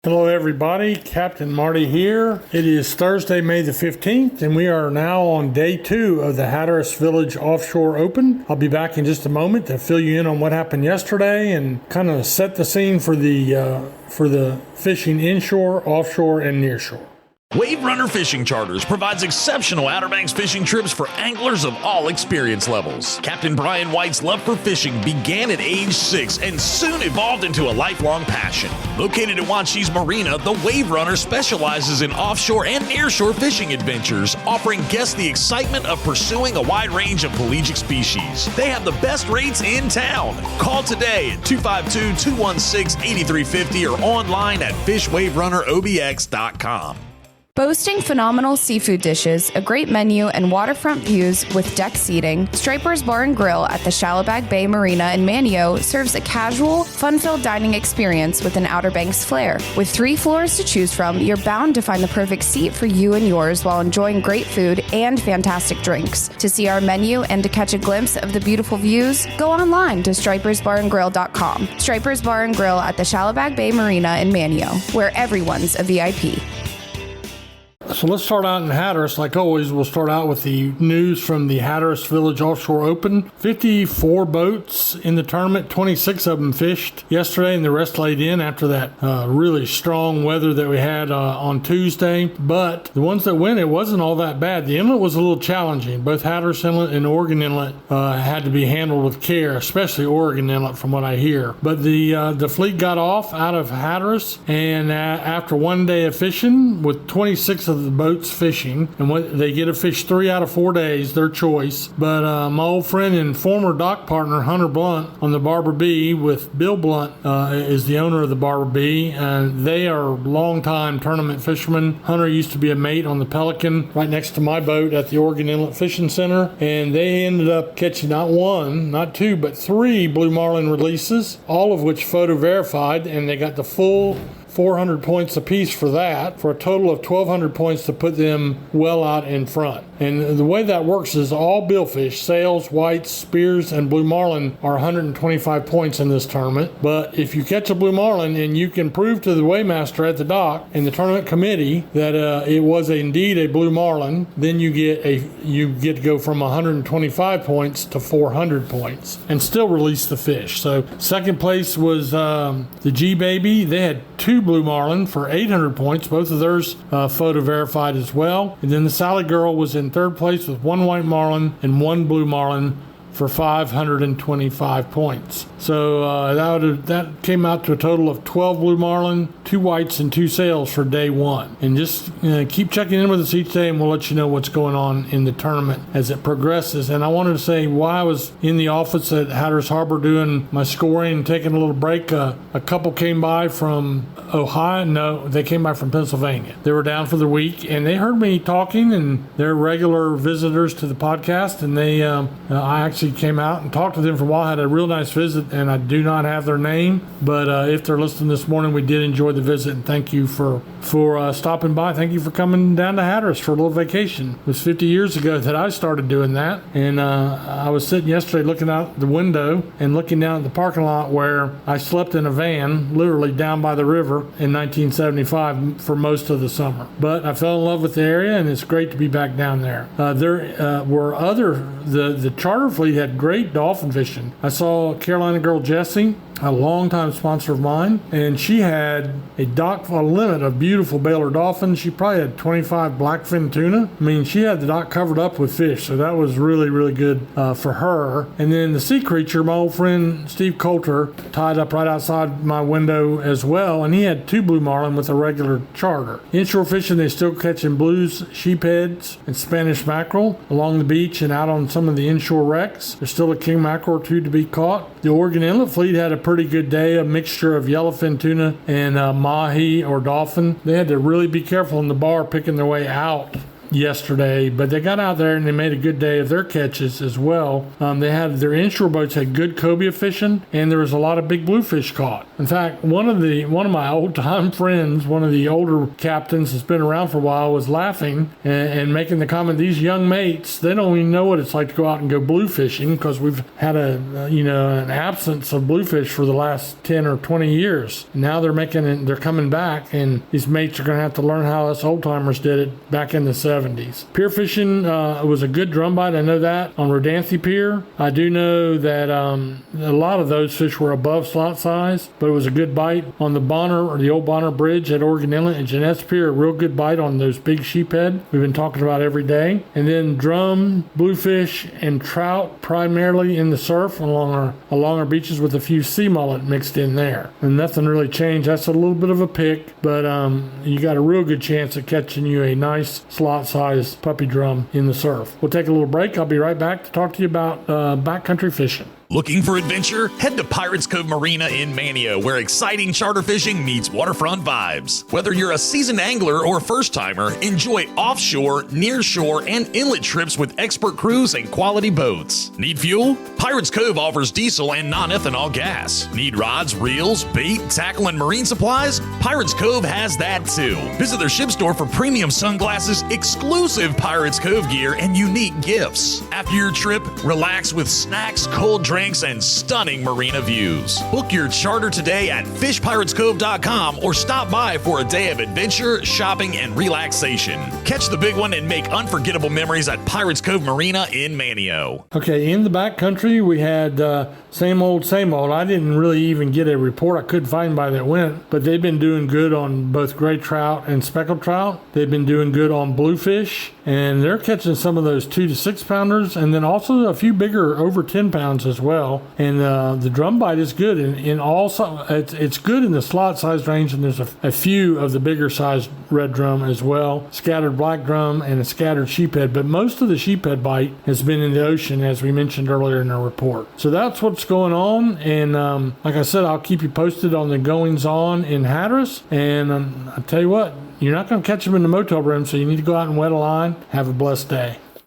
Hello everybody, Captain Marty here. It is Thursday, May the 15th, and we are now on day 2 of the Hatteras Village Offshore Open. I'll be back in just a moment to fill you in on what happened yesterday and kind of set the scene for the fishing inshore, offshore, and nearshore. Wave Runner Fishing Charters provides exceptional Outer Banks fishing trips for anglers of all experience levels. Captain Brian White's love for fishing began at age 6 and soon evolved into a lifelong passion. Located at Wanchese Marina, the Wave Runner specializes in offshore and nearshore fishing adventures, offering guests the excitement of pursuing a wide range of pelagic species. They have the best rates in town. Call today at 252-216-8350 or online at fishwaverunnerobx.com. Boasting phenomenal seafood dishes, a great menu, and waterfront views with deck seating, Striper's Bar and Grill at the Shallowbag Bay Marina in Manio serves a casual, fun-filled dining experience with an Outer Banks flair. With 3 floors to choose from, you're bound to find the perfect seat for you and yours while enjoying great food and fantastic drinks. To see our menu and to catch a glimpse of the beautiful views, go online to stripersbarandgrill.com. Striper's Bar and Grill at the Shallowbag Bay Marina in Manio, where everyone's a VIP. So let's start out in Hatteras. Like always, we'll start out with the news from the Hatteras Village Offshore Open. 54 boats in the tournament, 26 of them fished yesterday, and the rest laid in after that really strong weather that we had on Tuesday. But the ones that went, it wasn't all that bad. The inlet was a little challenging. Both Hatteras Inlet and Oregon Inlet had to be handled with care, especially Oregon Inlet from what I hear. But the fleet got off out of Hatteras, and after one day of fishing, with 26 of the boats fishing, and what they get to fish 3 out of 4 days, their choice. But my old friend and former dock partner Hunter Blunt on the Barber B, with Bill Blunt is the owner of the Barber B, and they are longtime tournament fishermen. Hunter used to be a mate on the Pelican right next to my boat at the Oregon Inlet Fishing Center, and they ended up catching not 1, not 2, but 3 blue marlin releases, all of which photo verified, and they got the full 400 points apiece for that, for a total of 1,200 points to put them well out in front. And the way that works is all billfish, sails, whites, spears, and blue marlin are 125 points in this tournament. But if you catch a blue marlin and you can prove to the weighmaster at the dock and the tournament committee that it was indeed a blue marlin, then you get to go from 125 points to 400 points and still release the fish. So second place was the G Baby. They had 2 blue marlin for 800 points. Both of theirs photo verified as well. And then the Sally Girl was in third place with 1 white marlin and 1 blue marlin for 525 points. So that came out to a total of 12 blue marlin, 2 whites, and 2 sails for day 1. And just keep checking in with us each day, and we'll let you know what's going on in the tournament as it progresses. And I wanted to say, while I was in the office at Hatteras Harbor doing my scoring and taking a little break, a couple came by from Ohio. No, they came by from Pennsylvania. They were down for the week, and they heard me talking, and they're regular visitors to the podcast, and I actually came out and talked to them for a while. I had a real nice visit, and I do not have their name, but if they're listening this morning, we did enjoy the visit, and thank you for stopping by. Thank you for coming down to Hatteras for a little vacation. It was 50 years ago that I started doing that, and I was sitting yesterday looking out the window and looking down at the parking lot where I slept in a van, literally down by the river in 1975 for most of the summer. But I fell in love with the area, and it's great to be back down there. There were the charter fleet had great dolphin fishing. I saw Carolina girl Jessie, a longtime sponsor of mine, and she had a limit of beautiful Baylor dolphins. She probably had 25 blackfin tuna. I mean, she had the dock covered up with fish, so that was really, really good for her. And then the sea creature, my old friend Steve Coulter, tied up right outside my window as well, and he had 2 blue marlin with a regular charter. Inshore fishing, they still catching blues, sheepheads, and Spanish mackerel along the beach and out on some of the inshore wrecks. There's still a king mackerel or 2 to be caught. The Oregon Inlet fleet had a pretty good day, a mixture of yellowfin tuna and mahi or dolphin. They had to really be careful in the bar picking their way out yesterday, but they got out there and they made a good day of their catches as well. They had their inshore boats had good cobia fishing, and there was a lot of big bluefish caught. In fact, one of my old time friends, one of the older captains that's been around for a while, was laughing and making the comment, these young mates, they don't even know what it's like to go out and go blue fishing, because we've had an absence of bluefish for the last 10 or 20 years. Now they're coming back, and these mates are going to have to learn how us old timers did it back in the 70s. Pier fishing was a good drum bite. I know that on Rodanthe Pier. I do know that a lot of those fish were above slot size, but it was a good bite on the Bonner, or the old Bonner Bridge at Oregon Inlet and Jeanette's Pier. A real good bite on those big sheephead we've been talking about every day. And then drum, bluefish, and trout primarily in the surf along our beaches, with a few sea mullet mixed in there. And nothing really changed. That's a little bit of a pick, but you got a real good chance of catching you a nice slot-sized puppy drum in the surf. We'll take a little break. I'll be right back to talk to you about backcountry fishing. Looking for adventure? Head to Pirates Cove Marina in Mania, where exciting charter fishing meets waterfront vibes. Whether you're a seasoned angler or first-timer, enjoy offshore, nearshore, and inlet trips with expert crews and quality boats. Need fuel? Pirates Cove offers diesel and non-ethanol gas. Need rods, reels, bait, tackle, and marine supplies? Pirates Cove has that too. Visit their ship store for premium sunglasses, exclusive Pirates Cove gear, and unique gifts. After your trip, relax with snacks, cold drinks, and stunning marina views. Book your charter today at fishpiratescove.com or stop by for a day of adventure, shopping, and relaxation. Catch the big one and make unforgettable memories at Pirates Cove Marina in Manio. Okay, in the backcountry, we had same old. I didn't really even get a report. I couldn't find anybody that went, but they've been doing good on both gray trout and speckled trout. They've been doing good on bluefish, and they're catching some of those 2 to 6 pounders, and then also a few bigger over 10 pounds as well. And the drum bite is good it's good in the slot size range, and there's a few of the bigger sized red drum as well, scattered black drum and a scattered sheephead, but most of the sheephead bite has been in the ocean, as we mentioned earlier in our report. So that's what's going on, and like I said, I'll keep you posted on the goings on in Hatteras, and I'll tell you what, you're not going to catch them in the motel room, so you need to go out and wet a line. Have a blessed day.